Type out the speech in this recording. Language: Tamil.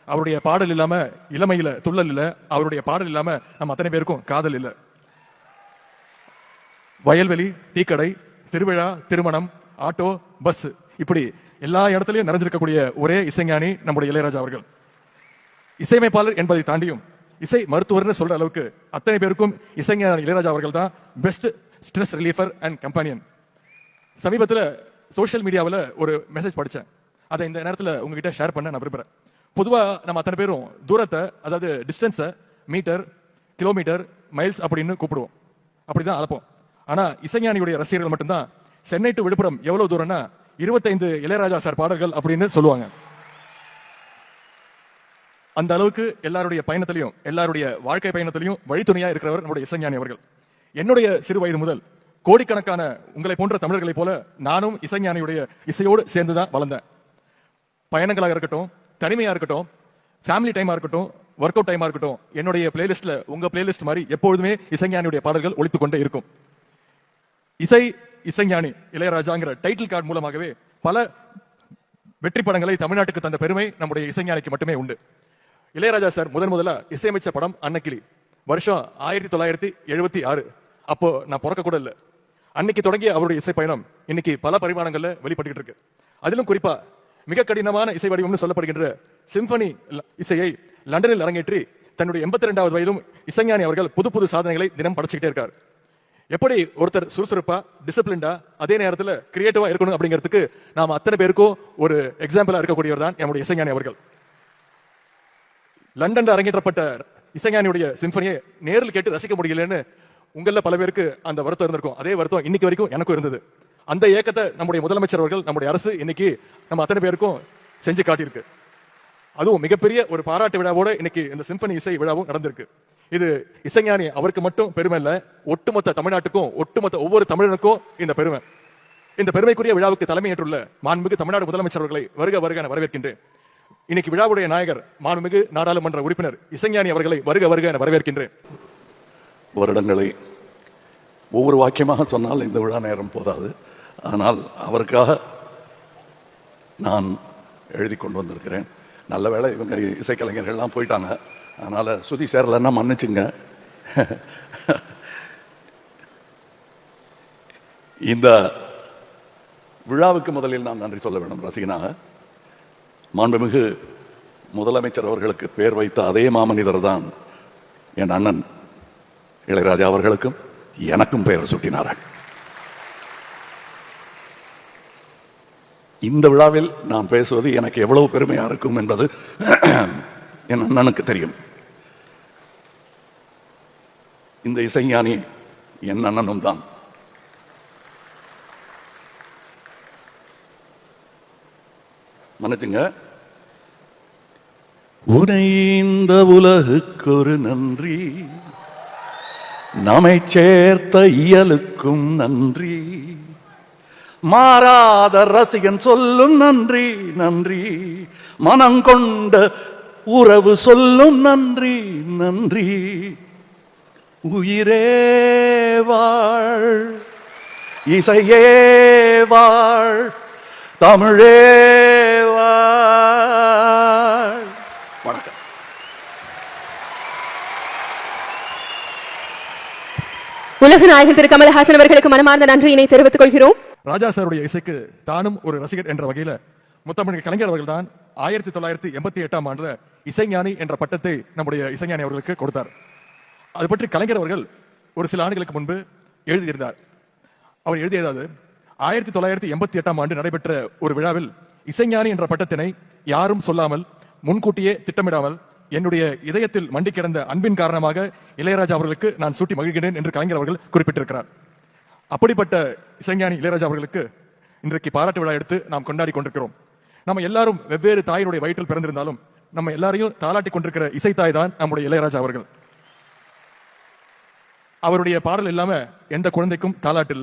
அவருடைய பாடல் இல்லாம இளமையில துள்ளல் இல்ல, அவருடைய பாடல் இல்லாம நம்ம அத்தனை பேருக்கும் காதல் இல்ல. வயல்வெளி, டீக்கடை, திருவிழா, திருமணம், ஆட்டோ, பஸ், இப்படி எல்லா இடத்துலயும் நிறைஞ்சிருக்கக்கூடிய ஒரே இசைஞானி நம்முடைய இளையராஜா அவர்கள். இசையமைப்பாளர் என்பதை தாண்டியும் இசை மருத்துவர்னு சொல்ற அளவுக்கு அத்தனை பேருக்கும் இசைஞானி இளையராஜா அவர்கள் தான் பெஸ்ட் ஸ்ட்ரெஸ் ரிலீஃபர் அண்ட் கம்பானியன். சமீபத்தில் சோஷியல் மீடியாவில் ஒரு மெசேஜ் படித்தேன். அதை இந்த நேரத்தில் உங்ககிட்ட ஷேர் பண்ண நான் விரும்புகிறேன். பொதுவாக நம்ம அத்தனை பேரும் தூரத்தை, அதாவது டிஸ்டன்ஸை மீட்டர், கிலோமீட்டர், மைல்ஸ் அப்படின்னு கூப்பிடுவோம், அப்படிதான் அளப்போம். ஆனால் இசைஞானியுடைய ரசிகர்கள் மட்டும்தான் சென்னை டு விழுப்புரம் எவ்வளவு தூரம்னா 25 இளையராஜா சார் பாடல்கள் அப்படின்னு சொல்லுவாங்க. அந்த அளவுக்கு எல்லாருடைய பயணத்திலையும், எல்லாருடைய வாழ்க்கை பயணத்திலையும் வழித்துணையா இருக்கிறவர் நம்முடைய இசைஞானி அவர்கள். என்னுடைய சிறு வயது முதல் கோடிக்கணக்கான உங்களை போன்ற தமிழர்களைப் போல நானும் இசைஞானியுடைய இசையோடு சேர்ந்துதான் வளர்ந்தேன். பயணங்களாக இருக்கட்டும், தனிமையா இருக்கட்டும், ஃபேமிலி டைமா இருக்கட்டும், ஒர்க் அவுட் டைமா இருக்கட்டும், என்னுடைய பிளேலிஸ்ட்ல உங்க பிளேலிஸ்ட் மாதிரி எப்பொழுதுமே இசைஞானியுடைய பாடல்கள் ஒலித்துக் கொண்டே இருக்கும். இசைஞானி இளையராஜாங்கிற டைட்டில் கார்டு மூலமாகவே பல வெற்றி படங்களை தமிழ்நாட்டுக்கு தந்த பெருமை நம்முடைய இசைஞானிக்கு மட்டுமே உண்டு. இளையராஜா சார் முதலா இசையமைச்ச படம் அன்னக்கிளி. வருஷம் 1976. அப்போ நான் பிறக்க கூட இல்லை. அன்னைக்கு தொடங்கிய அவருடைய இசை பயணம் இன்னைக்கு பல பரிமாணங்கள்ல வெளிப்பட்டு இருக்கு. அதிலும் குறிப்பா மிக கடினமான இசை வடிவம்னு சொல்லப்படுகின்ற சிம்பனி இசையை லண்டனில் அரங்கேற்றி தன்னுடைய 82வது வயதிலும் இசைஞானி அவர்கள் புது புது சாதனைகளை தினம் படைச்சுக்கிட்டே இருக்கார். எப்படி ஒருத்தர் சுறுசுறுப்பா, டிசிப்ளின்டா, அதே நேரத்தில் கிரியேட்டிவா இருக்கணும் அப்படிங்கிறதுக்கு நாம அத்தனை பேருக்கும் ஒரு எக்ஸாம்பிளா இருக்கக்கூடியவர் தான் நம்முடைய இசைஞானி அவர்கள். லண்டன்ல அரங்கேற்றப்பட்ட இசைஞானியுடைய சிம்பனியை நேரில் கேட்டு ரசிக்க முடியலன்னு உங்கள பல பேருக்கு அந்த வருத்தம் இருந்திருக்கும். அதே வருத்தம் இன்னைக்கு வரைக்கும் எனக்கும் இருந்தது. அந்த ஏக்கத்தை நம்முடைய முதலமைச்சர் அவர்கள், நம்முடைய அரசு இன்னைக்கு நம்ம அத்தனை பேருக்கும் செஞ்சு காட்டியிருக்கு. அதுவும் மிகப்பெரிய ஒரு பாராட்டு விழாவோட இன்னைக்கு இந்த சிம்பனி இசை விழாவும் நடந்திருக்கு. இது இசைஞானி அவருக்கு மட்டும் பெருமை இல்ல, ஒட்டுமொத்த தமிழ்நாட்டுக்கும், ஒட்டுமொத்த ஒவ்வொரு தமிழனுக்கும் இந்த பெருமை. இந்த பெருமைக்குரிய விழாவுக்கு தலைமையேற்றுள்ள மாண்புமிகு தமிழ்நாடு முதலமைச்சர் அவர்களை வருக வருக என வரவேற்கின்றேன். இன்னைக்கு விழாவுடைய நாயகர் மாண்புமிகு நாடாளுமன்ற உறுப்பினர் இசைஞானி அவர்களை வருக வருக என வரவேற்கின்றேன். வருடங்களை ஒவ்வொரு வாக்கியமாக சொன்னால் இந்த விழா நேரம் போதாது. ஆனால் அவருக்காக நான் எழுதி கொண்டு வந்திருக்கிறேன். நல்ல வேளை இவங்க இசைக்கலைஞர்கள்லாம் போயிட்டாங்க, அதனால சுதி சேரலன்னா மன்னிச்சுங்க. இந்த விழாவுக்கு முதலில் நான் நன்றி சொல்ல வேண்டும். ரசிகனாக மாண்புமிகு முதலமைச்சர் அவர்களுக்கு பெயர் வைத்த அதே மாமனிதர் தான் என் அண்ணன் இளையராஜா அவர்களுக்கும் எனக்கும் பெயர் சூட்டினார்கள். இந்த விழாவில் நான் பேசுவது எனக்கு எவ்வளவு பெருமையா இருக்கும் என்பது என் அண்ணனுக்கு தெரியும். இந்த இசைஞானி என் அண்ணனும் தான். மன்னிச்சுங்க. உனை இந்த உலகுக்கு ஒரு நன்றி, நம்மை சேர்த்த இயலுக்கும் நன்றி, மாறாத ரசிகன் சொல்லும் நன்றி நன்றி, மனம் கொண்ட உறவு சொல்லும் நன்றி நன்றி, உயிரே வாழ், இசையே வாழ், தமிழே வாழ். வணக்கம். உலக நாயகன் திரு கமலஹாசன் அவர்களுக்கு மனமார்ந்த நன்றியினை தெரிவித்துக் கொள்கிறோம். ராஜா சாருடைய இசைக்கு தானும் ஒரு ரசிகர் என்ற வகையில முத்தமிழ் கலைஞர் அவர்கள் தான் 1988ஆம் ஆண்டுல இசைஞானி என்ற பட்டத்தை நம்முடைய இசைஞானி அவர்களுக்கு கொடுத்தார். அது பற்றி கலைஞர் அவர்கள் ஒரு சில ஆண்டுகளுக்கு முன்பு எழுதியிருந்தார். அவர் எழுதியதாவது, 1988ஆம் ஆண்டு நடைபெற்ற ஒரு விழாவில் இசைஞானி என்ற பட்டத்தினை யாரும் சொல்லாமல், முன்கூட்டியே திட்டமிடாமல், என்னுடைய இதயத்தில் மண்டி கிடந்த அன்பின் காரணமாக இளையராஜா அவர்களுக்கு நான் சூட்டி மகிழ்கிறேன் என்று கலைஞர் அவர்கள் குறிப்பிட்டிருக்கிறார். அப்படிப்பட்ட இசைஞானி இளையராஜா அவர்களுக்கு இன்றைக்கு பாராட்டு விழா எடுத்து நாம் கொண்டாடி கொண்டிருக்கிறோம். நம்ம எல்லாரும் வெவ்வேறு தாயினுடைய வயிற்றில் பிறந்திருந்தாலும் நம்ம எல்லாரையும் தாளாட்டி கொண்டிருக்கிற இசைத்தாய் தான் நம்முடைய இளையராஜா அவர்கள். அவருடைய பாடல் இல்லாம எந்த குழந்தைக்கும் தாளாட்டு இல்லை.